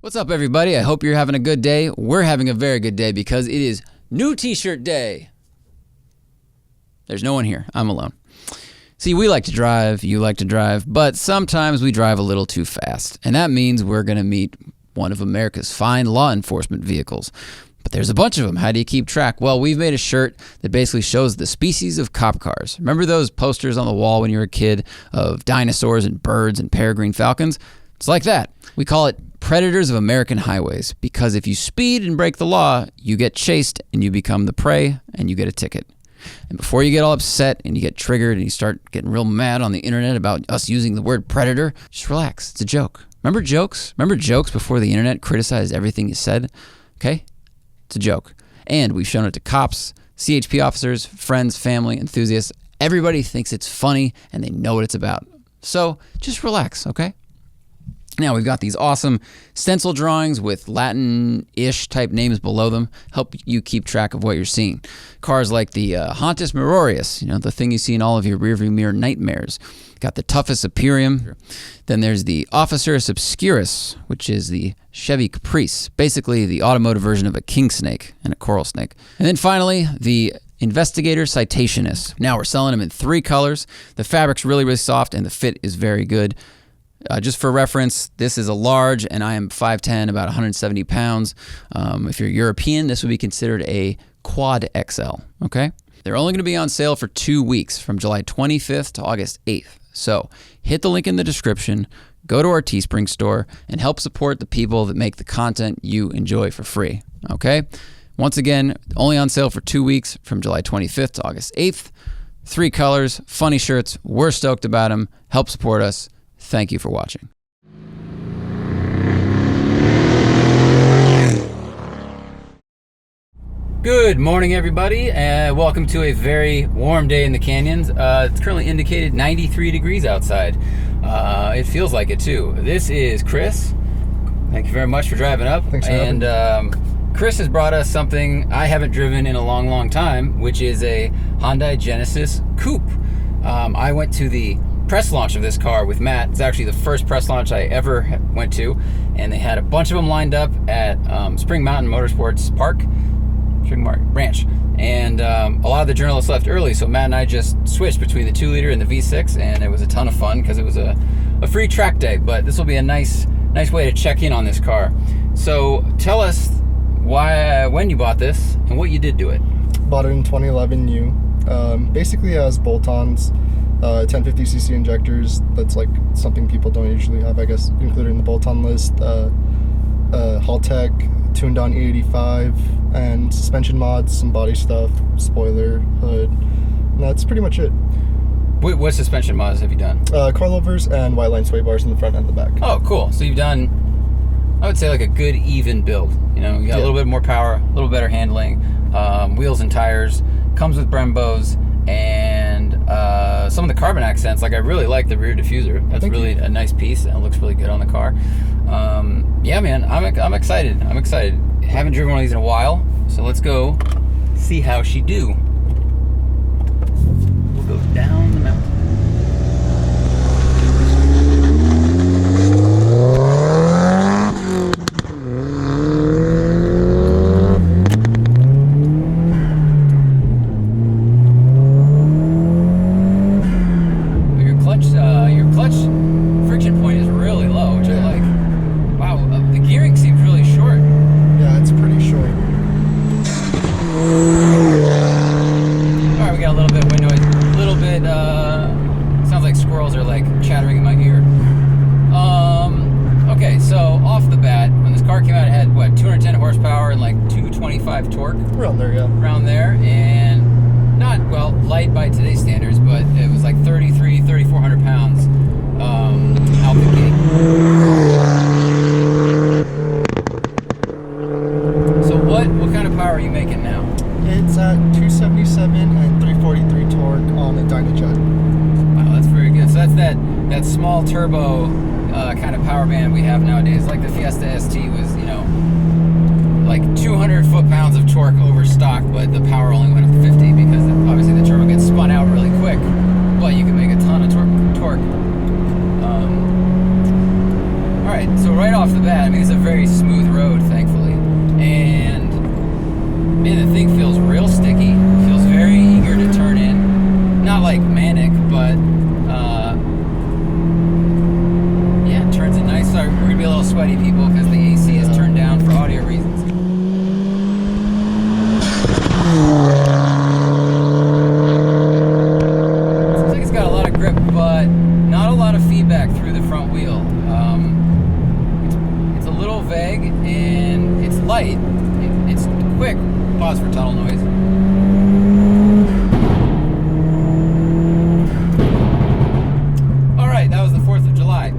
What's up, everybody? I hope you're having a good day. We're having a very good day because it is new t-shirt day. There's no one here. I'm alone. See, we like to drive, you like to drive, but sometimes we drive a little too fast. And that means we're going to meet one of America's fine law enforcement vehicles. But there's a bunch of them. How do you keep track? Well, we've made a shirt that basically shows the species of cop cars. Remember those posters on the wall when you were a kid of dinosaurs and birds and peregrine falcons? It's like that. We call it Predators of American Highways because if you speed and break the law, you get chased and you become the prey and you get a ticket. And before you get all upset and you get triggered and you start getting real mad on the internet about us using the word predator, just relax. It's a joke. Remember jokes? Remember jokes before the internet criticized everything you said? Okay? It's a joke. And we've shown it to cops, CHP officers, friends, family, enthusiasts. Everybody thinks it's funny and they know what it's about. So just relax, okay? Now we've got these awesome stencil drawings with Latin-ish type names below them, help you keep track of what you're seeing. Cars like the Hontus Mirorius, the thing you see in all of your rearview mirror nightmares. Got the Toughest Imperium. Then there's the Officerus Obscurus, which is the Chevy Caprice, basically the automotive version of a king snake and a coral snake. And then finally, the Investigator Citationist. Now we're selling them in 3 colors. The fabric's really, really soft and the fit is very good. Just for reference, this is a large, and I am 5'10", about 170 pounds. If you're European, this would be considered a quad XL, okay? They're only going to be on sale for 2 weeks, from July 25th to August 8th. So hit the link in the description, go to our Teespring store, and help support the people that make the content you enjoy for free, okay? Once again, only on sale for 2 weeks, from July 25th to August 8th. 3 colors, funny shirts. We're stoked about them. Help support us. Thank you for watching. Good morning, everybody, and welcome to a very warm day in the canyons. It's currently indicated 93 degrees outside. It feels like it too. This is Chris. Thank you very much for driving up. Thanks for having me. Chris has brought us something I haven't driven in a long, long time, which is a Hyundai Genesis Coupe. I went to the press launch of this car with Matt. It's actually the first press launch I ever went to, and they had a bunch of them lined up at Spring Mountain Motorsports Park, Ranch, and a lot of the journalists left early, so Matt and I just switched between the 2-liter and the V6, and it was a ton of fun because it was a free track day. But this will be a nice way to check in on this car. So tell us when you bought this and what you did to it. Bought it in 2011 new. Basically it has bolt-ons, 1050cc injectors. That's like something people don't usually have, I guess, included in the bolt-on list. Haltech, tuned on E85, and suspension mods, some body stuff, spoiler, hood. And that's pretty much it. What suspension mods have you done? Coilovers and white line sway bars in the front and the back. Oh, cool. So you've done, I would say, like a good even build. You got a little bit more power, a little better handling, wheels and tires. Comes with Brembos and some of the carbon accents. Like, I really like the rear diffuser. That's really a nice piece and it looks really good on the car. Yeah, man, I'm excited. Haven't driven one of these in a while, so let's go see how she do. We'll go down the mountain. Your clutch friction point is really low, which I like. Wow, the gearing seems really short. Yeah, it's pretty short. Alright, we got a little bit of wind noise. A little bit, sounds like squirrels are like chattering in my ear. Okay, so off the bat, when this car came out, it had, 210 horsepower and like 225 torque? Around there, yeah. Around there, and not, light by today's standards, but it was like 3,400 pounds out the gate. So what kind of power are you making now? It's at 277 and 343 torque on the Dynajet. Wow, that's very good. So that's that small turbo kind of power band we have nowadays. Like the Fiesta ST was, like 200 foot-pounds of torque over stock, but the power only went up to 50 because obviously the turbo gets spun out really quick. But you can make a ton of torque. All right, so right off the bat, I mean, it's a very smooth road, thankfully. And, man, the thing feels real sticky. Feels very eager to turn in. Not like manic, but, yeah, it turns in nice. Sorry, we're going to be a little sweaty, people, because the AC is turned down for audio reasons. Seems like it's got a lot of grip, but not a lot of feedback through the front wheel. It's a little vague, and it's light. It's quick. Pause for tunnel noise. All right, that was the 4th of July.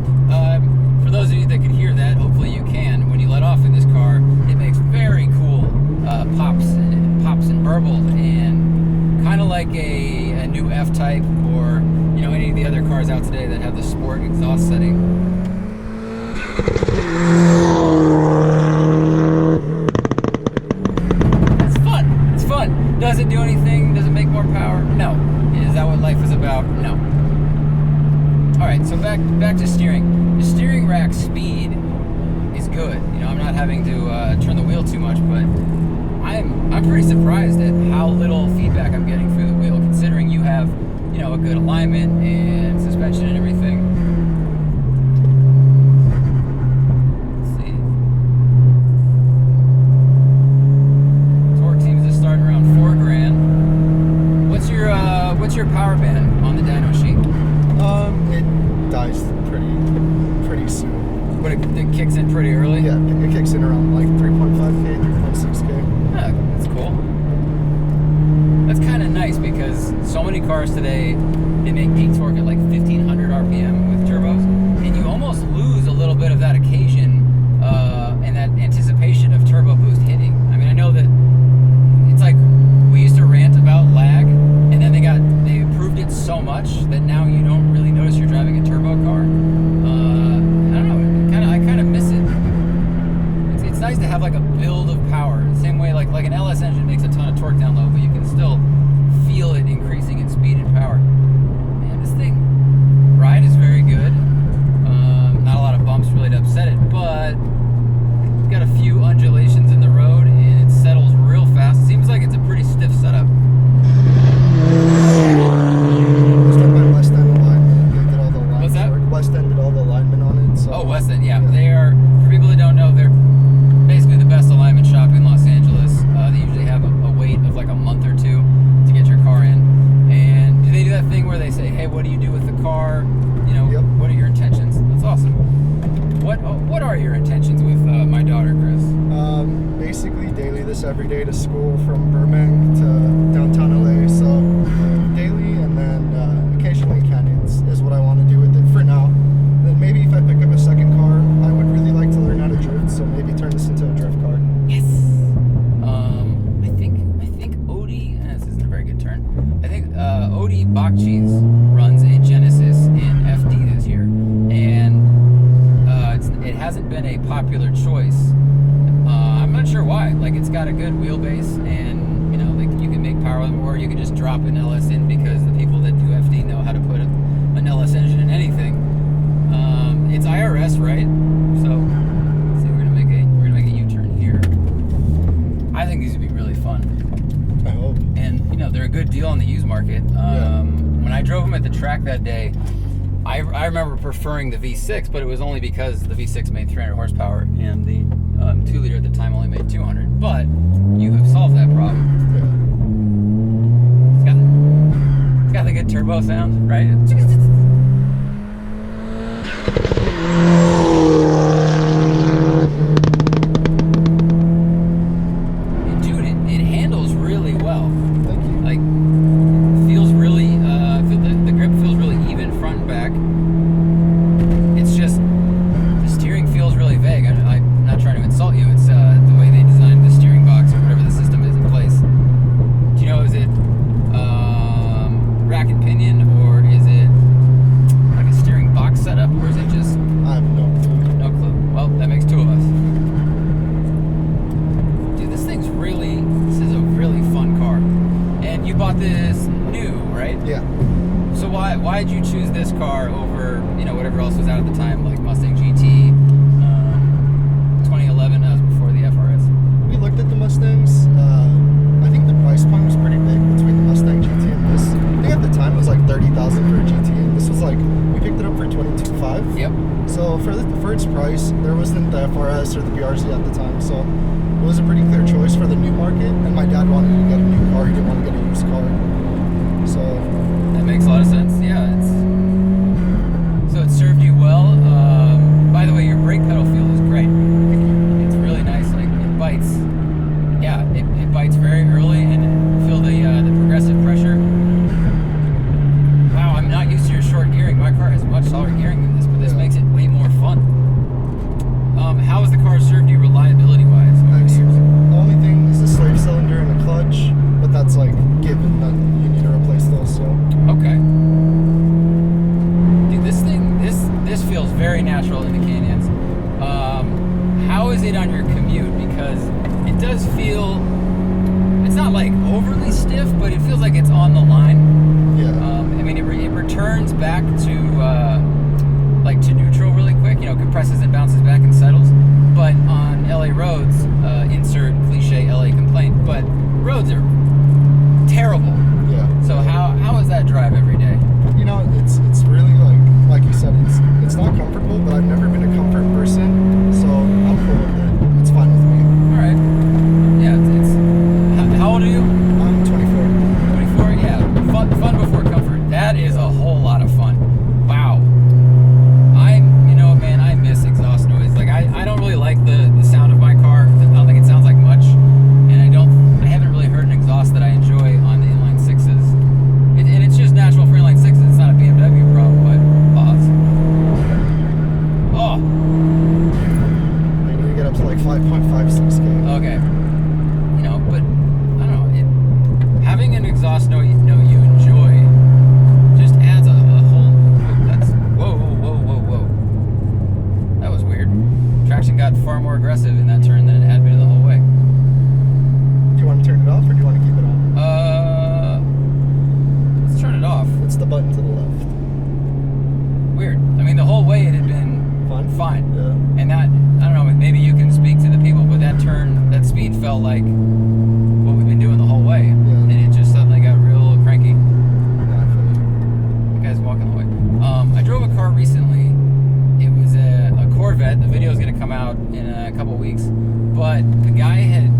For those of you that can hear that, hopefully you can. When you let off in this car, it makes very cool pops and burbles, and kind of like a new F-Type, or you know, any of the other cars out today that have the sport exhaust setting. It's fun. It's fun. Does it do anything? Does it make more power? No. Is that what life is about? No. All right, so back to steering. The steering rack speed is good. You know, I'm not having to turn the wheel too much, but I'm pretty surprised at how little feedback I'm getting through the wheel, considering you have, you know, a good alignment and suspension and everything. Let's see. Torque seems to start around $4,000. What's your power band on the dyno sheet? It dies pretty soon. But it kicks in pretty early? Yeah, it kicks in around like 3.5K, 3.6K. Ah, that's cool. That's kind of nice, because so many cars today, they make peak torque at like 1500 RPM with turbos, and you almost lose a little bit of that occasion and that anticipation of turbo boost hitting. I mean, I know that it's like we used to rant about lag, and then they improved it so much that now you don't really notice you're driving a turbo car. I don't know. I kind of miss it. It's nice to have like a build of power. The same way like an LS engine makes a ton of torque down low, but you can still feel it increasing in speed and power. Man, this thing ride is very good. Not a lot of bumps really to upset it, but it's got a few undulations in the road, and it settles real fast. Seems like it's a pretty stiff setup. West End alignment. They did all the alignment. What's that? West End did all the alignment on it. So. Oh, West End, yeah. They are, for people that don't know, they're basically the best alignment shop in Los Angeles. They usually have a wait of like a month or two to get your car in. And do they do that thing where they say, hey, what do you do with the car? You know, Yep. What are your intentions? That's awesome. What are your intentions with my daughter, Chris? Basically daily this every day to school from Burbank to downtown LA. So daily, and then occasionally canyons is what I want to do with it for now. Then maybe if I pick up a second car, I would really like to learn how to drift. So maybe turn this into a drift car. Yes. I think Odie. This isn't a very good turn. I think Odie Bakchi's runs a Genesis in FD this year, and it hasn't been a popular choice. I'm not sure why. Like, it's got a good wheelbase, and you know, like, you can make power with it, or you can just drop an LS in, because the people that do FD know how to put an LS engine in anything. It's IRS, right? So let's see, we're gonna make a U-turn here. I think these would be really fun. I hope. And you know, they're a good deal on the used market. When I drove them at the track that day, I remember preferring the V6, but it was only because the V6 made 300 horsepower and the 2-liter at the time only made 200. But you have solved that problem. Yeah. It's got the good turbo sound, right? Dude, it handles really well. Thank you. Like, feels really, the grip feels really even front and back. It's just, the steering feels really vague. I'm not trying to insult you. It's the way they designed the steering box, or whatever the system is in place. Do you know, is it rack and pinion, or is it like a steering box setup, or is it just... I have no clue. No clue. Well, that makes two of us. Dude, this is a really fun car. And you bought this new, right? Yeah. So why did you choose this car over, you know, whatever else was out at the time, like Mustang GT, choice. There wasn't the FRS or the BRZ at the time, so it was a pretty clear choice for the new market. And my dad wanted to get a new car; he didn't want to get a used car. So that makes a lot of sense. Yeah, so it served you well. By the way, your brake pedal feel is great. It's really nice. Like it bites. Yeah, it bites very early, and feel the progressive pressure. Wow, I'm not used to your short gearing. My car has much taller gearing than this, but this makes it way more fun. How has the car served you reliability-wise over the years? The only thing is the slave cylinder and the clutch, but that's like given that you need to replace those. So okay. Dude, this feels very natural in the canyons. How is it on your commute? Because it does feel, it's not like overly stiff, but it feels like it's on the line. yeah. I mean, it returns back to neutral really quick. You know, compresses and bounces back and settles. But on LA roads, insert cliche LA complaint, but roads are terrible. Yeah. So how is that drive every day? You know, it's really like you said, it's not comfortable, but I've never been a comfort person, so I'm cool with it. It's fine with me. All right. Yeah. How old are you? I'm 24. 24. Yeah. Fun before comfort. That is a whole lot of fun. Wow. Man, I miss exhaust noise. Like I don't really like the sound of my car. I don't think it sounds like much, and I haven't really heard an exhaust that I enjoy on the inline sixes. And it's just natural for inline sixes. It's not a BMW problem, but pause. Oh. I need to get up to like 5.56K. Okay. You know, but I don't know. Having an exhaust note you enjoy just adds a whole. That's whoa. That was weird. Traction got far more aggressive in that turn than it had been the whole way. Do you want to turn it off or do you want to keep it on? Let's turn it off. It's the button to the left. Weird. I mean, the whole way it had been fine. Yeah. And that, I don't know, maybe you can speak to the people, but that turn, that speed felt like what we've been doing the whole way. Yeah. And it just suddenly got real cranky. Yeah, I feel you. The guy's walking away. I drove a car recently. It was a Corvette. The video is going to come out in a couple weeks. But the guy had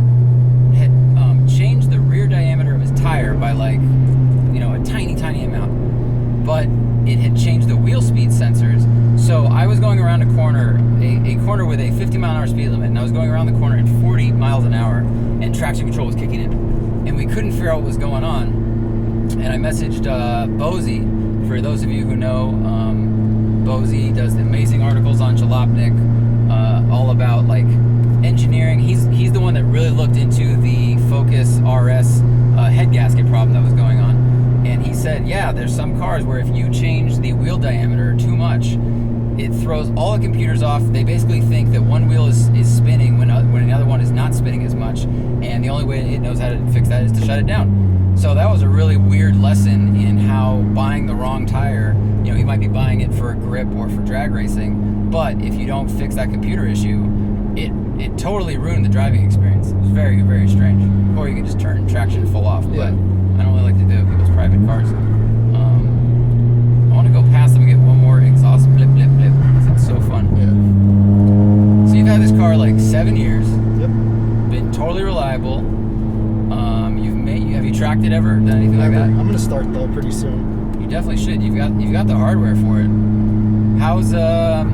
changed the rear diameter of his tire by like, a tiny amount. But it had changed the wheel speed sensors. So I was going around a corner with a 50 mile an hour speed limit, and I was going around the corner at 40 miles an hour, and traction control was kicking in. And we couldn't figure out what was going on. And I messaged Bozy. For those of you who know, Bozy does amazing articles on Jalopnik, all about like engineering. He's the one that really looked into the Focus RS head gasket problem that was going on. And he said, yeah, there's some cars where if you change the wheel diameter too much, it throws all the computers off. They basically think that one wheel is spinning when another one is not spinning as much, and the only way it knows how to fix that is to shut it down. So that was a really weird lesson in how buying the wrong tire, you might be buying it for grip or for drag racing, but if you don't fix that computer issue, it totally ruined the driving experience. It was very, very strange. Or you can just turn traction full off, but I don't really like to do people's private cars. I want to go past them and get one more exhaust blip because it's so fun. Yeah. So you've had this car like 7 years. Yep. Been totally reliable. Have you tracked it ever? Done anything like that? I'm gonna start though pretty soon. You definitely should. You've got the hardware for it. How's the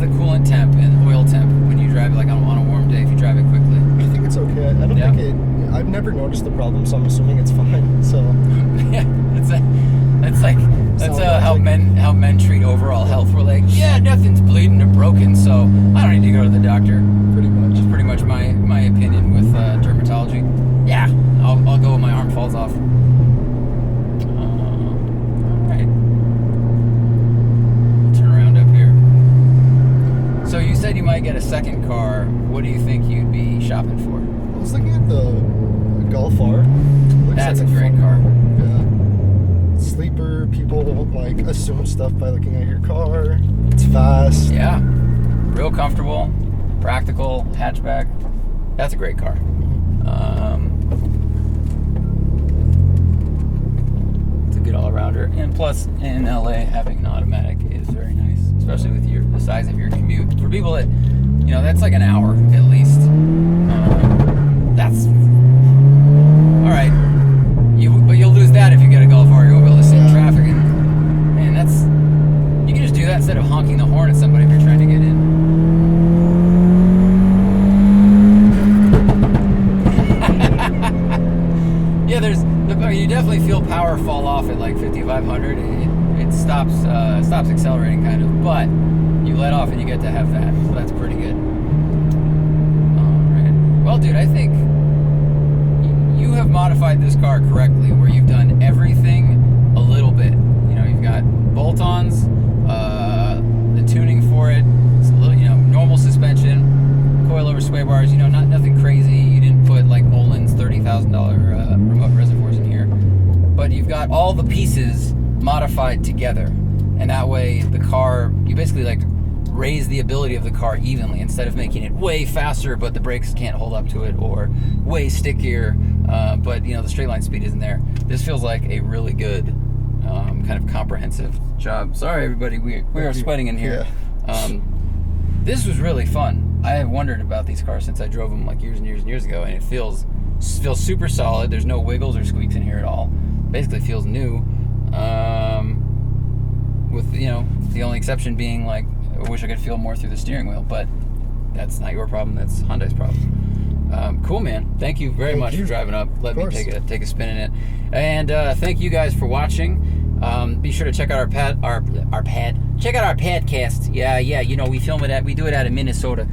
coolant temp and oil temp when you drive it like on a warm day if you drive it quickly? I think it's okay. I don't think I've never noticed the problem, so I'm assuming it's fine. So yeah, that's how men treat overall health. We're like, yeah, nothing's bleeding or broken, so I don't need to go to the doctor. pretty much. That's pretty much my opinion with dermatology. Yeah, I'll go when my arm falls off. Alright. Turn around up here. So you said you might get a second car. What do you think you'd be shopping for? I was looking at the Golf R. That's a great car. Yeah. Sleeper, people like assume stuff by looking at your car. It's fast. Yeah. Real comfortable, practical, hatchback. That's a great car. It's a good all-rounder. And plus, in LA, having an automatic is very nice. especially with the size of your commute. For people that, you know, that's like an hour at least. That's all right. But you'll lose that if you get a Golf R. You won't be able to sit in traffic, and that's, you can just do that instead of honking the horn at somebody if you're trying to get in. Yeah, you definitely feel power fall off at like 5,500. It stops accelerating kind of, but you let off and you get to have that, so that's pretty good. All right. Well, dude, I think you have modified this car correctly, where you've done everything a little bit. You know, you've got bolt-ons, the tuning for it, it's a little, you know, normal suspension, coilover sway bars. You know, nothing crazy. You didn't put like Olin's $30,000 remote reservoirs in here, but you've got all the pieces modified together, and that way the car, you basically like raise the ability of the car evenly, instead of making it way faster but the brakes can't hold up to it, or way stickier but you know the straight line speed isn't there. This feels like a really good kind of comprehensive job. Sorry everybody, we are sweating in here. This was really fun. I have wondered about these cars since I drove them like years and years and years ago, and it feels super solid. There's no wiggles or squeaks in here at all. Basically feels new, with, you know, the only exception being like I wish I could feel more through the steering wheel, but that's not your problem, that's Hyundai's problem. Cool, man. Thank you very much for driving up. Let me take a spin in it. And thank you guys for watching. Be sure to check out our podcast. Yeah, you know, we film it we do it out of Minnesota.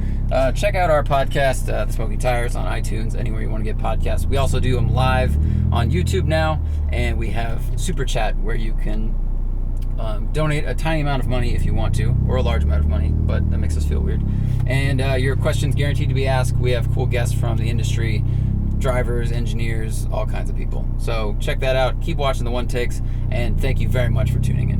Check out our podcast, The Smoking Tires, on iTunes, anywhere you want to get podcasts. We also do them live on YouTube now, and we have Super Chat where you can donate a tiny amount of money if you want to, or a large amount of money, but that makes us feel weird. And your questions guaranteed to be asked. We have cool guests from the industry, drivers, engineers, all kinds of people. So check that out. Keep watching the One Takes, and thank you very much for tuning in.